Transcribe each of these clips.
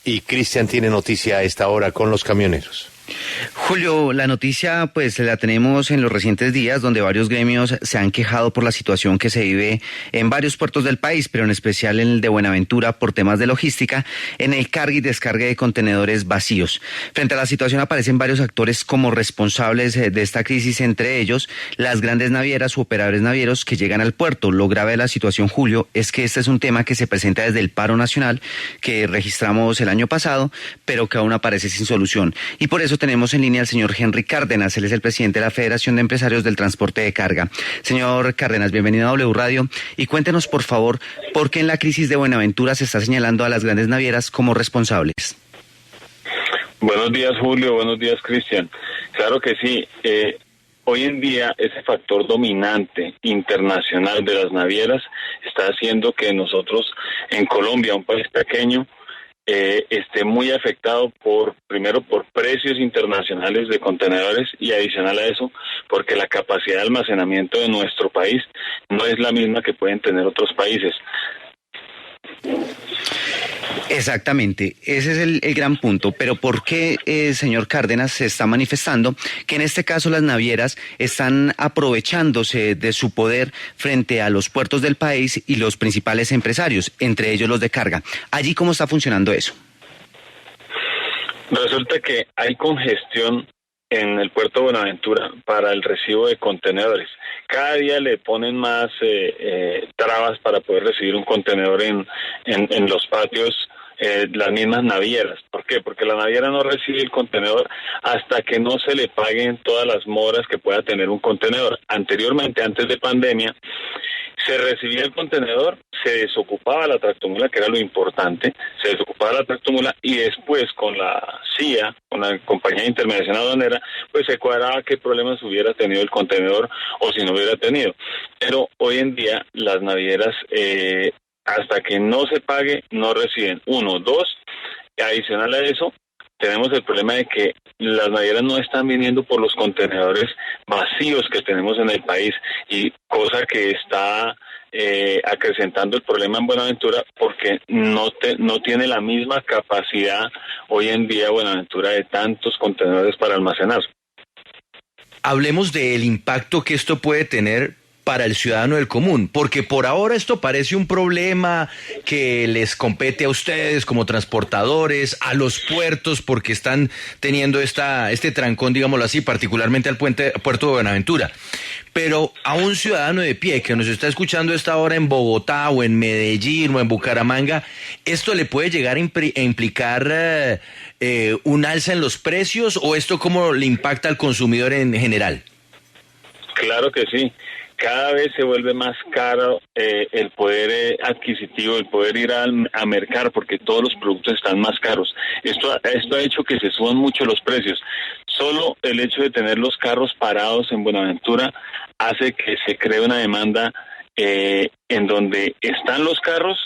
Y Cristian tiene noticia a esta hora con los camioneros. Julio, la noticia pues la tenemos en los recientes días, donde varios gremios se han quejado por la situación que se vive en varios puertos del país, pero en especial en el de Buenaventura por temas de logística, en el carga y descarga de contenedores vacíos. Frente a la situación aparecen varios actores como responsables de esta crisis, entre ellos las grandes navieras u operadores navieros que llegan al puerto. Lo grave de la situación, Julio, es que este es un tema que se presenta desde el paro nacional que registramos el año pasado, pero que aún aparece sin solución. Y por eso tenemos en línea al señor Henry Cárdenas. Él es el presidente de la Federación de Empresarios del Transporte de Carga. Señor Cárdenas, bienvenido a W Radio y cuéntenos, por favor, por qué en la crisis de Buenaventura se está señalando a las grandes navieras como responsables. Buenos días, Julio. Buenos días, Cristian. Claro que sí. Hoy en día ese factor dominante internacional de las navieras está haciendo que nosotros en Colombia, un país pequeño, esté muy afectado primero por precios internacionales de contenedores y adicional a eso, porque la capacidad de almacenamiento de nuestro país no es la misma que pueden tener otros países. Exactamente, ese es el gran punto. Pero ¿por qué, señor Cárdenas, se está manifestando que en este caso las navieras están aprovechándose de su poder frente a los puertos del país y los principales empresarios, entre ellos los de carga? ¿Allí cómo está funcionando eso? Resulta que hay congestión en el puerto de Buenaventura para el recibo de contenedores. Cada día le ponen más trabas para poder recibir un contenedor en los patios, las mismas navieras. ¿Por qué? Porque la naviera no recibe el contenedor hasta que no se le paguen todas las moras que pueda tener un contenedor. Anteriormente, antes de pandemia, se recibía el contenedor, se desocupaba la tractomula, que era lo importante, se desocupaba la tractomula y después con la CIA, con la compañía de intermediación aduanera, pues se cuadraba qué problemas hubiera tenido el contenedor o si no hubiera tenido. Pero hoy en día las navieras, hasta que no se pague, no reciben. 1, 2, adicional a eso, tenemos el problema de que las navieras no están viniendo por los contenedores vacíos que tenemos en el país, y cosa que está acrecentando el problema en Buenaventura, porque no tiene la misma capacidad hoy en día Buenaventura de tantos contenedores para almacenar. Hablemos del impacto que esto puede tener para el ciudadano del común, porque por ahora esto parece un problema que les compete a ustedes como transportadores, a los puertos, porque están teniendo este trancón, digámoslo así, particularmente al puerto de Buenaventura. Pero a un ciudadano de pie que nos está escuchando a esta hora en Bogotá o en Medellín o en Bucaramanga, ¿esto le puede llegar a implicar un alza en los precios, o esto cómo le impacta al consumidor en general? Claro que sí. Cada vez se vuelve más caro el poder adquisitivo, el poder ir a mercar, porque todos los productos están más caros. Esto ha hecho que se suban mucho los precios. Solo el hecho de tener los carros parados en Buenaventura hace que se cree una demanda en donde están los carros,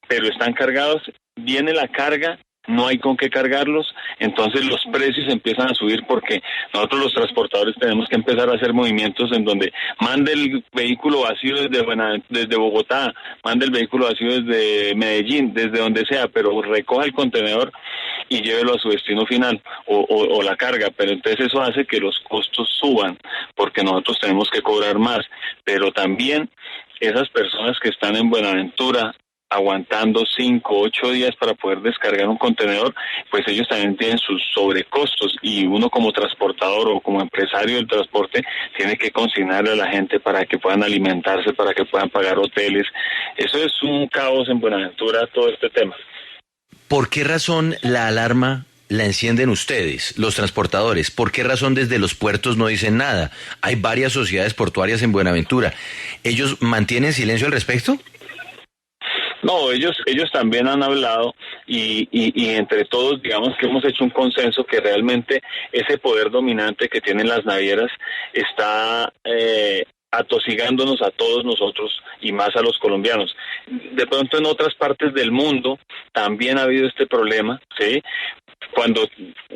pero están cargados, viene la carga, no hay con qué cargarlos, entonces los precios empiezan a subir, porque nosotros los transportadores tenemos que empezar a hacer movimientos en donde mande el vehículo vacío desde Bogotá, mande el vehículo vacío desde Medellín, desde donde sea, pero recoja el contenedor y llévelo a su destino final, o la carga. Pero entonces eso hace que los costos suban, porque nosotros tenemos que cobrar más, pero también esas personas que están en Buenaventura aguantando 5, 8 días para poder descargar un contenedor, pues ellos también tienen sus sobrecostos, y uno como transportador o como empresario del transporte tiene que consignarle a la gente para que puedan alimentarse, para que puedan pagar hoteles. Eso es un caos en Buenaventura, todo este tema. ¿Por qué razón la alarma la encienden ustedes, los transportadores? ¿Por qué razón desde los puertos no dicen nada? Hay varias sociedades portuarias en Buenaventura. ¿Ellos mantienen silencio al respecto? No, ellos también han hablado, y entre todos, digamos que hemos hecho un consenso que realmente ese poder dominante que tienen las navieras está atosigándonos a todos nosotros y más a los colombianos. De pronto en otras partes del mundo también ha habido este problema, ¿sí? Cuando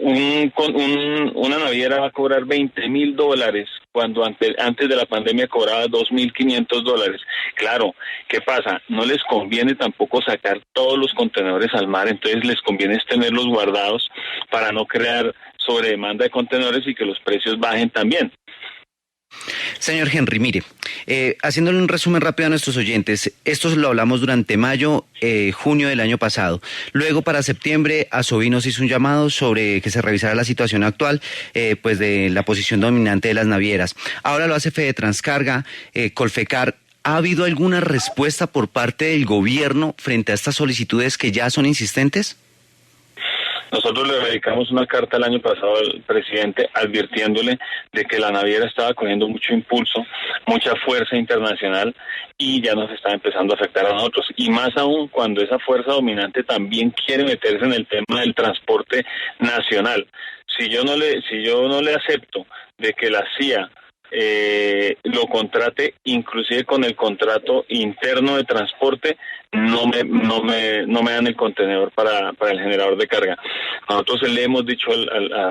una naviera va a cobrar $20,000 cuando antes de la pandemia cobraba $2.500. Claro, ¿qué pasa? No les conviene tampoco sacar todos los contenedores al mar, entonces les conviene tenerlos guardados para no crear sobredemanda de contenedores y que los precios bajen también. Señor Henry, mire, haciéndole un resumen rápido a nuestros oyentes, esto lo hablamos durante mayo, junio del año pasado. Luego, para septiembre, Asoví nos hizo un llamado sobre que se revisara la situación actual, pues de la posición dominante de las navieras. Ahora lo hace Fedetranscarga, Colfecar. ¿Ha habido alguna respuesta por parte del gobierno frente a estas solicitudes que ya son insistentes? Nosotros le dedicamos una carta el año pasado al presidente advirtiéndole de que la naviera estaba cogiendo mucho impulso, mucha fuerza internacional y ya nos está empezando a afectar a nosotros. Y más aún cuando esa fuerza dominante también quiere meterse en el tema del transporte nacional. Si yo no le acepto de que la CIA lo contrate inclusive con el contrato interno de transporte, no me dan el contenedor para el generador de carga. Nosotros le hemos dicho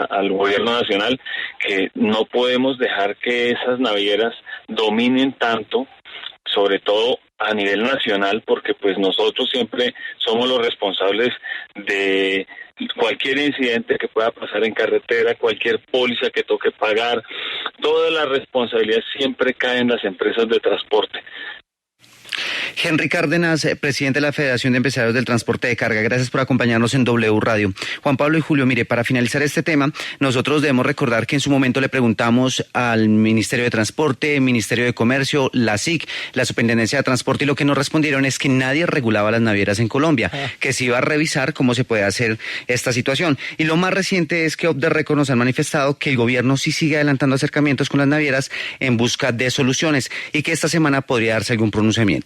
al gobierno nacional que no podemos dejar que esas navieras dominen tanto, sobre todo a nivel nacional, porque pues nosotros siempre somos los responsables de cualquier incidente que pueda pasar en carretera, cualquier póliza que toque pagar, toda la responsabilidad siempre cae en las empresas de transporte. Henry Cárdenas, presidente de la Federación de Empresarios del Transporte de Carga, gracias por acompañarnos en W Radio. Juan Pablo y Julio, mire, para finalizar este tema, nosotros debemos recordar que en su momento le preguntamos al Ministerio de Transporte, Ministerio de Comercio, la SIC, la Superintendencia de Transporte, y lo que nos respondieron es que nadie regulaba las navieras en Colombia, que se iba a revisar cómo se puede hacer esta situación. Y lo más reciente es que Off the Record nos han manifestado que el gobierno sí sigue adelantando acercamientos con las navieras en busca de soluciones y que esta semana podría darse algún pronunciamiento.